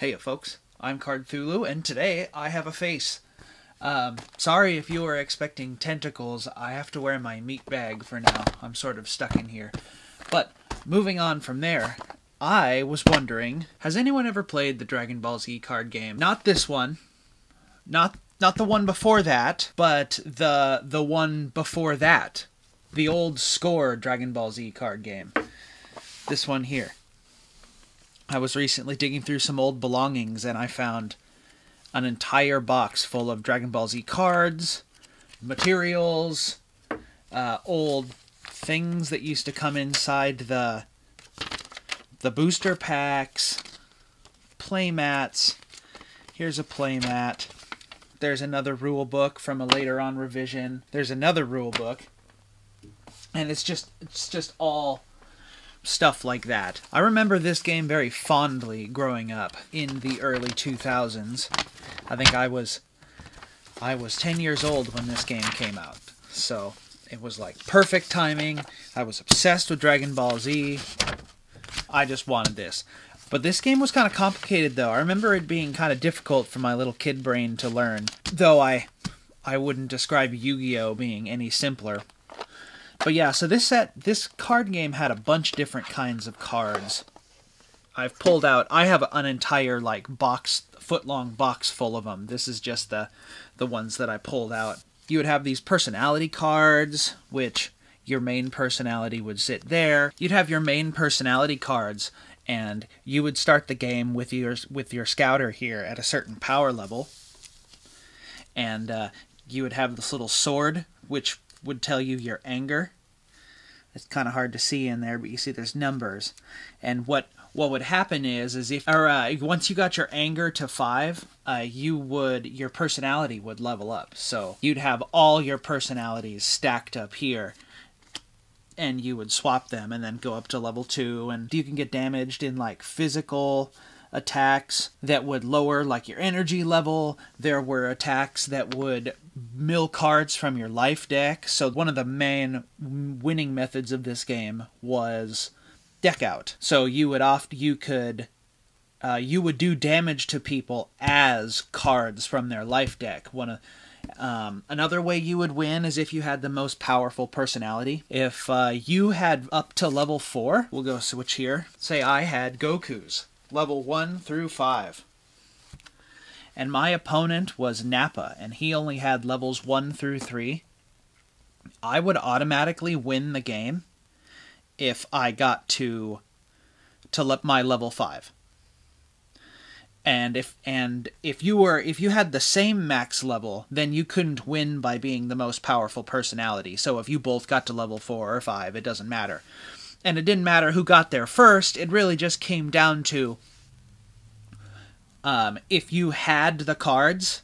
Hey folks, I'm Card Thulu, and today I have a face. Sorry if you were expecting tentacles, I have to wear my meat bag for now. I'm sort of stuck in here. But, moving on from there, I was wondering, has anyone ever played the Dragon Ball Z card game? Not this one, not the one before that, but the one before that. The old Score Dragon Ball Z card game. This one here. I was recently digging through some old belongings and I found an entire box full of Dragon Ball Z cards, materials, old things that used to come inside the booster packs, playmats. Here's a playmat. There's another rule book from a later on revision. There's another rule book. And it's just all stuff like that. I remember this game very fondly growing up in the early 2000s. I think I was 10 years old when this game came out. So it was like perfect timing. I was obsessed with Dragon Ball Z. I just wanted this. But this game was kind of complicated though. I remember it being kind of difficult for my little kid brain to learn. Though I wouldn't describe Yu-Gi-Oh! Being any simpler. But yeah, so this card game had a bunch of different kinds of cards. I've pulled out, I have an entire like foot-long box full of them. This is just the ones that I pulled out. You would have these personality cards, which your main personality would sit there. You'd have your main personality cards, and you would start the game with your scouter here at a certain power level. And you would have this little sword, which would tell you your anger. It's kind of hard to see in there, but you see there's numbers. And what would happen is if once you got your anger to 5, your personality would level up. So you'd have all your personalities stacked up here, and you would swap them and then go up to level 2. And you can get damaged in like physical attacks that would lower like your energy level. There were attacks that would mill cards from your life deck. So one of the main winning methods of this game was deck out. So you would do damage to people as cards from their life deck. Another way you would win is if you had the most powerful personality. If you had up to level 4, we'll go switch here. Say I had Goku's level 1 through 5. And my opponent was Nappa, and he only had levels 1 through 3. I would automatically win the game if I got to my level 5. And if you had the same max level, then you couldn't win by being the most powerful personality. So if you both got to level 4 or 5, it doesn't matter. And it didn't matter who got there first. It really just came down to if you had the cards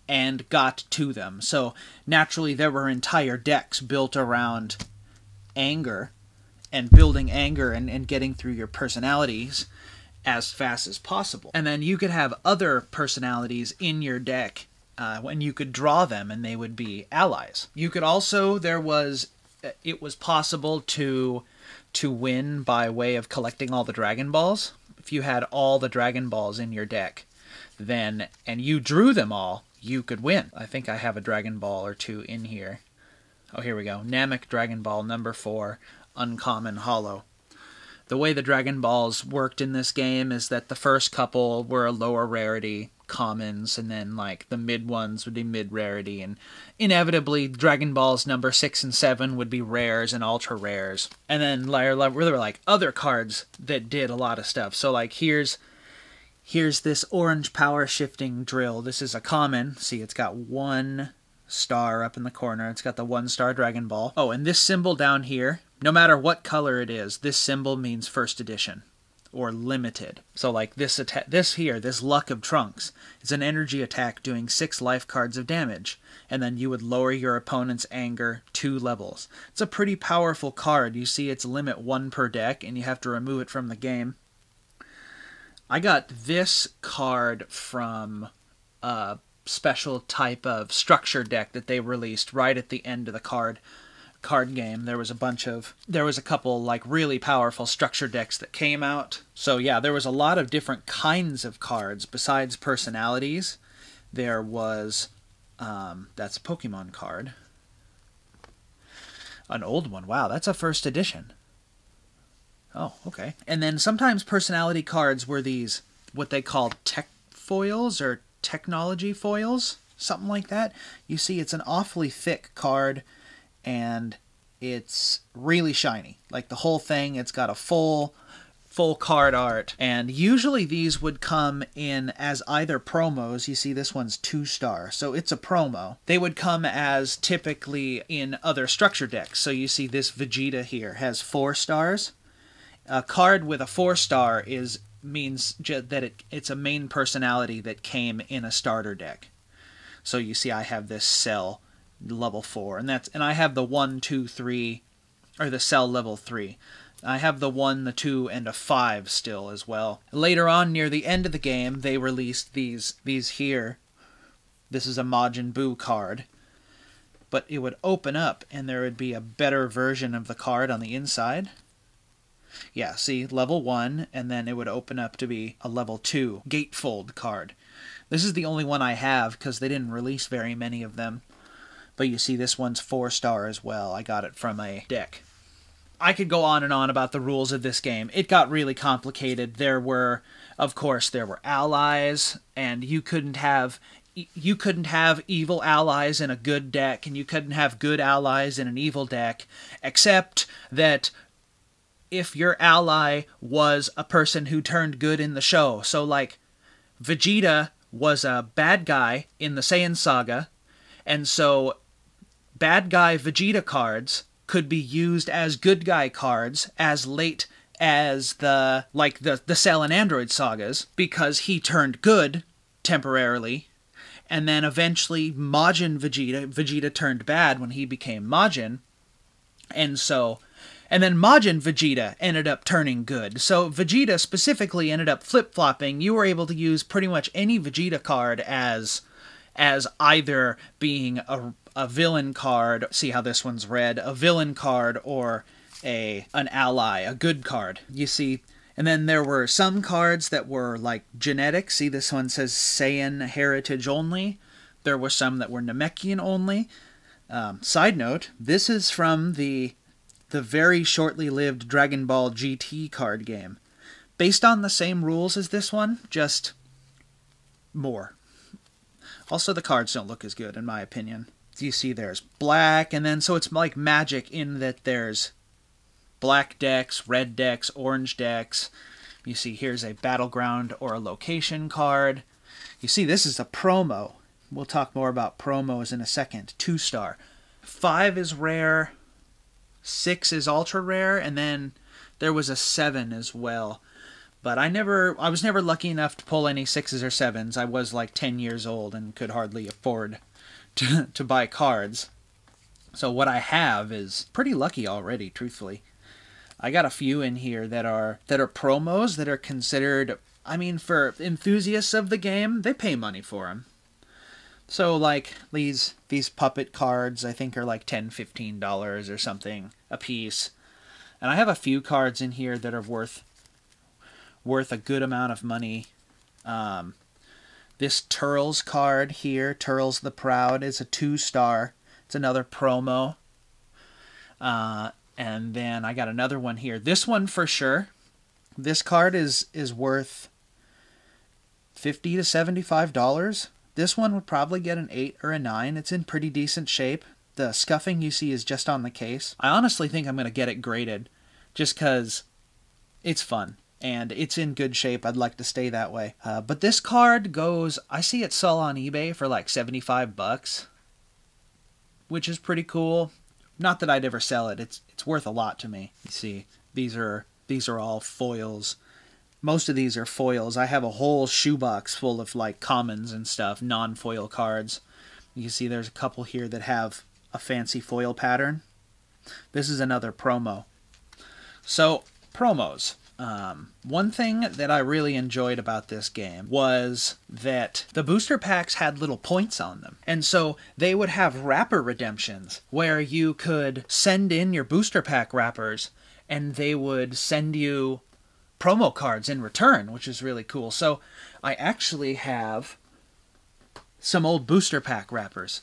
and got to them. So naturally there were entire decks built around anger and building anger and getting through your personalities as fast as possible. And then you could have other personalities in your deck when you could draw them and they would be allies. You could also, it was possible to win by way of collecting all the Dragon Balls. If you had all the Dragon Balls in your deck, and you drew them all, you could win. I think I have a Dragon Ball or 2 in here. Oh, here we go. Namek Dragon Ball number 4, Uncommon Hollow. The way the Dragon Balls worked in this game is that the first couple were a lower rarity commons, and then like the mid ones would be mid rarity, and inevitably Dragon Balls number 6 and 7 would be rares and ultra rares. And then there were like other cards that did a lot of stuff. So like here's this orange power shifting drill. This is a common. See, it's got 1 star up in the corner. It's got the 1-star Dragon Ball. Oh, and this symbol down here, no matter what color it is, this symbol means first edition or limited. So like this Luck of Trunks, is an energy attack doing 6 life cards of damage, and then you would lower your opponent's anger 2 levels. It's a pretty powerful card. You see it's limit 1 per deck, and you have to remove it from the game. I got this card from a special type of structure deck that they released right at the end of the card card game, there was a couple like really powerful structure decks that came out. So yeah, there was a lot of different kinds of cards besides personalities. There was that's a Pokemon card. An old one. Wow, that's a first edition. Oh, okay. And then sometimes personality cards were these, what they call tech foils or technology foils, something like that. You see, it's an awfully thick card, and it's really shiny. Like the whole thing, it's got a full card art. And usually these would come in as either promos. You see this one's 2-star, so it's a promo. They would come as typically in other structure decks. So you see this Vegeta here has 4 stars. A card with a 4-star means that it's a main personality that came in a starter deck. So you see I have this Cell level 4, and I have the 1, 2, 3, or the Cell level 3. I have the 1, the 2, and a 5 still as well. Later on, near the end of the game, they released these here. This is a Majin Buu card. But it would open up, and there would be a better version of the card on the inside. Yeah, see, level 1, and then it would open up to be a level 2 gatefold card. This is the only one I have, because they didn't release very many of them. But you see, this one's 4-star as well. I got it from a deck. I could go on and on about the rules of this game. It got really complicated. Of course, there were allies, and you couldn't have evil allies in a good deck, and you couldn't have good allies in an evil deck, except that if your ally was a person who turned good in the show. So, like, Vegeta was a bad guy in the Saiyan Saga, and so bad guy Vegeta cards could be used as good guy cards as late as the Cell and Android sagas, because he turned good temporarily, and then eventually Majin Vegeta turned bad when he became Majin, and then Majin Vegeta ended up turning good. So Vegeta specifically ended up flip-flopping. You were able to use pretty much any Vegeta card as either being a villain card. See how this one's red? A villain card, or an ally, a good card. You see, and then there were some cards that were like genetic. See, this one says Saiyan heritage only. There were some that were Namekian only. Side note, this is from the very shortly lived Dragon Ball GT card game. Based on the same rules as this one, just more. Also, the cards don't look as good, in my opinion. You see there's black, and then so it's like Magic in that there's black decks, red decks, orange decks. You see here's a battleground or a location card. You see this is a promo. We'll talk more about promos in a second. 2-star. 5 is rare. 6 is ultra rare, and then there was a 7 as well. But I was never lucky enough to pull any 6s or 7s. I was like 10 years old and could hardly afford to buy cards. So what I have is pretty lucky already, truthfully. I got a few in here that are promos that are considered, I mean, for enthusiasts of the game, they pay money for them. So like these puppet cards, I think are like $10, $15 or something a piece. And I have a few cards in here that are worth a good amount of money. This Turles card here, Turles the Proud, is a 2-star. It's another promo. And then I got another one here. This one for sure. This card is worth $50 to $75. This one would probably get an 8 or a 9. It's in pretty decent shape. The scuffing you see is just on the case. I honestly think I'm going to get it graded just because it's fun. And it's in good shape. I'd like to stay that way. But this card goes, I see it sell on eBay for like $75, which is pretty cool. Not that I'd ever sell it. It's worth a lot to me. You see, these are all foils. Most of these are foils. I have a whole shoebox full of like commons and stuff, non-foil cards. You can see there's a couple here that have a fancy foil pattern. This is another promo. So, promos. One thing that I really enjoyed about this game was that the booster packs had little points on them. And so they would have wrapper redemptions where you could send in your booster pack wrappers and they would send you promo cards in return, which is really cool. So I actually have some old booster pack wrappers.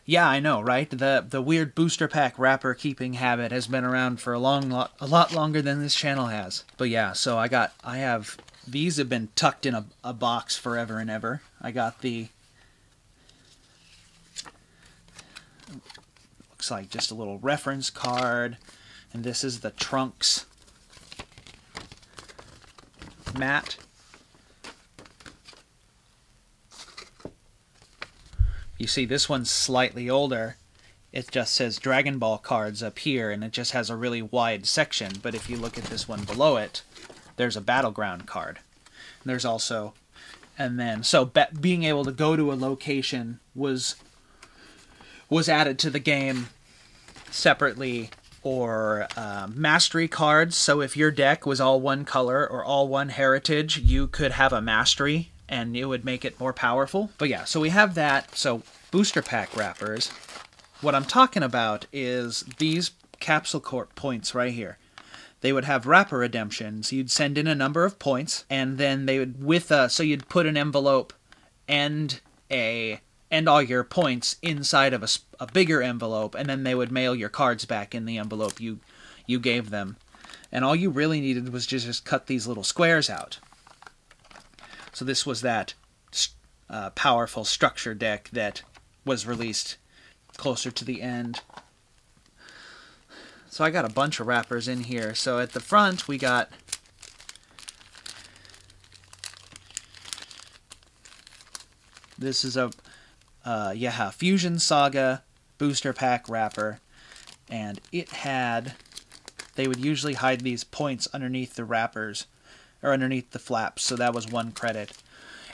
Yeah, I know, right? The weird booster pack wrapper keeping habit has been around for a lot longer than this channel has. But yeah, so these have been tucked in a box forever and ever. I got the, looks like just a little reference card, and this is the Trunks mat. You see, this one's slightly older. It just says Dragonball cards up here, and it just has a really wide section. But if you look at this one below it, there's a Battleground card. And there's also, and then, so being able to go to a location was added to the game separately, or mastery cards. So if your deck was all one color or all one heritage, you could have a mastery, and it would make it more powerful. But yeah, so we have that. So booster pack wrappers. What I'm talking about is these Capsule Corp points right here. They would have wrapper redemptions. You'd send in a number of points, and then they would, so you'd put an envelope and all your points inside of a bigger envelope, and then they would mail your cards back in the envelope you gave them. And all you really needed was just cut these little squares out. So this was that powerful structure deck that was released closer to the end. So I got a bunch of wrappers in here. So at the front we got this is a Fusion Saga booster pack wrapper, and they would usually hide these points underneath the wrappers, or underneath the flaps, so that was 1 credit.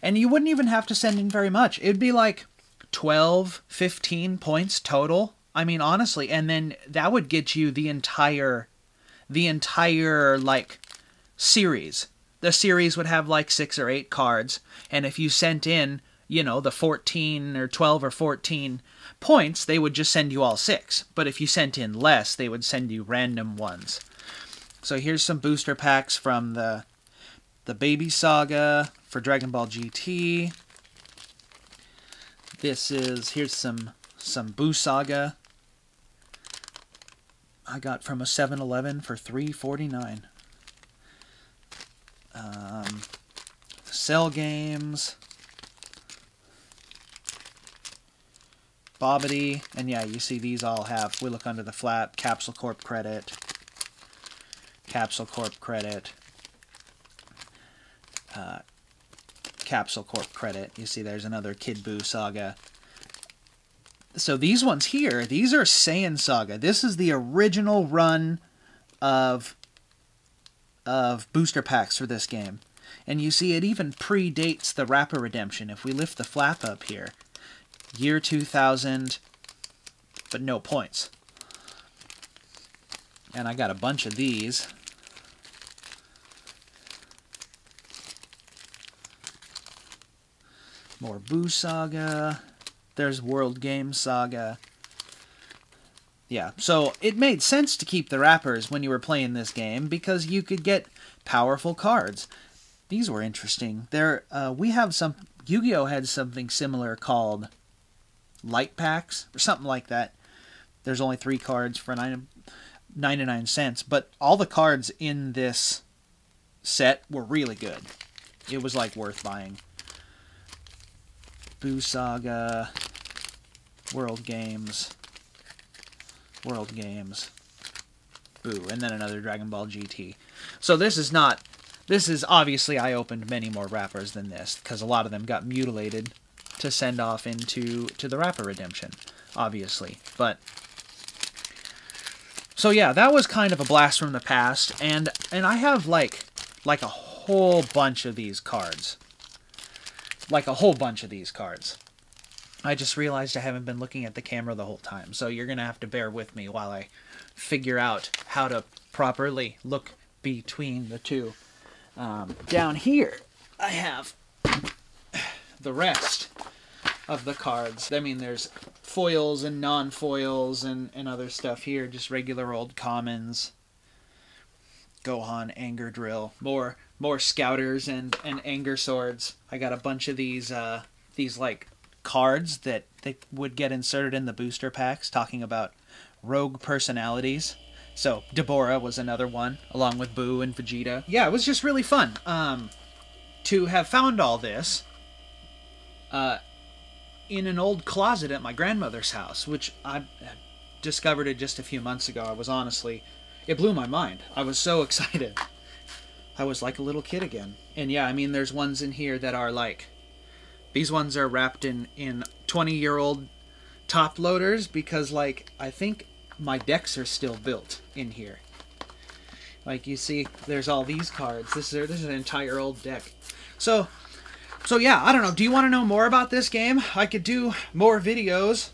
And you wouldn't even have to send in very much. It'd be like 12, 15 points total. I mean, honestly, and then that would get you the entire like series. The series would have like 6 or 8 cards, and if you sent in, you know, the 14 or 12 or 14 points, they would just send you all 6. But if you sent in less, they would send you random ones. So here's some booster packs from the Baby Saga for Dragon Ball GT. Here's some Boo Saga I got from a 7-Eleven for $3.49. Cell Games, Bobbity, and yeah, you see these all have, we look under the flap, Capsule Corp credit, Capsule Corp credit, Capsule Corp credit. You see there's another Kid Buu Saga. So these ones here, these are Saiyan Saga. This is the original run of booster packs for this game. And you see it even predates the wrapper redemption. If we lift the flap up here, year 2000, but no points. And I got a bunch of these. More Boo Saga. There's World Game Saga. Yeah, so it made sense to keep the wrappers when you were playing this game because you could get powerful cards. These were interesting. We have some, Yu-Gi-Oh! Had something similar called Light Packs or something like that. There's only 3 cards for 99 cents, but all the cards in this set were really good. It was like worth buying. Boo Saga, World Games, Boo, and then another Dragon Ball GT. So this is obviously, I opened many more wrappers than this, because a lot of them got mutilated to send off into the wrapper redemption, obviously. But, so yeah, that was kind of a blast from the past, and I have like a whole bunch of these cards. I just realized I haven't been looking at the camera the whole time, so you're going to have to bear with me while I figure out how to properly look between the two. Down here, I have the rest of the cards. I mean, there's foils and non-foils and other stuff here, just regular old commons. Gohan, Anger Drill, more Scouters and Anger Swords. I got a bunch of these like cards that they would get inserted in the booster packs, talking about rogue personalities. So Deborah was another one, along with Boo and Vegeta. Yeah, it was just really fun to have found all this in an old closet at my grandmother's house, which I discovered it just a few months ago. I was honestly, it blew my mind. I was so excited. I was like a little kid again. And yeah, I mean, there's ones in here that are like, these ones are wrapped in 20-year-old top loaders, because like, I think my decks are still built in here. Like you see, there's all these cards. This is an entire old deck. So yeah, I don't know. Do you want to know more about this game? I could do more videos.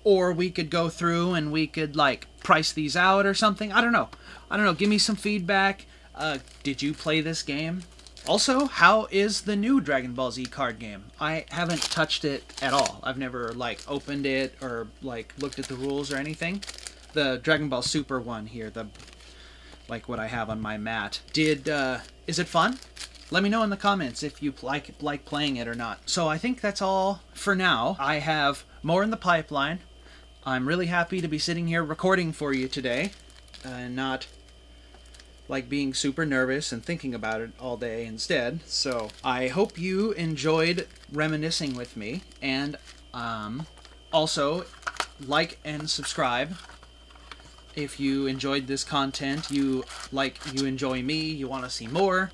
Or we could go through and we could like price these out or something. I don't know. Give me some feedback. Did you play this game? Also, how is the new Dragon Ball Z card game? I haven't touched it at all. I've never like opened it or like looked at the rules or anything. The Dragon Ball Super one here, the like what I have on my mat. Is it fun? Let me know in the comments if you like playing it or not. So I think that's all for now. I have more in the pipeline. I'm really happy to be sitting here recording for you today and not like being super nervous and thinking about it all day instead. So I hope you enjoyed reminiscing with me, and also like and subscribe if you enjoyed this content, you enjoy me, you want to see more.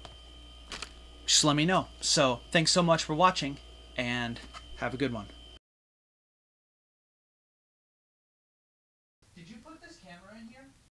Just let me know. So thanks so much for watching, and have a good one.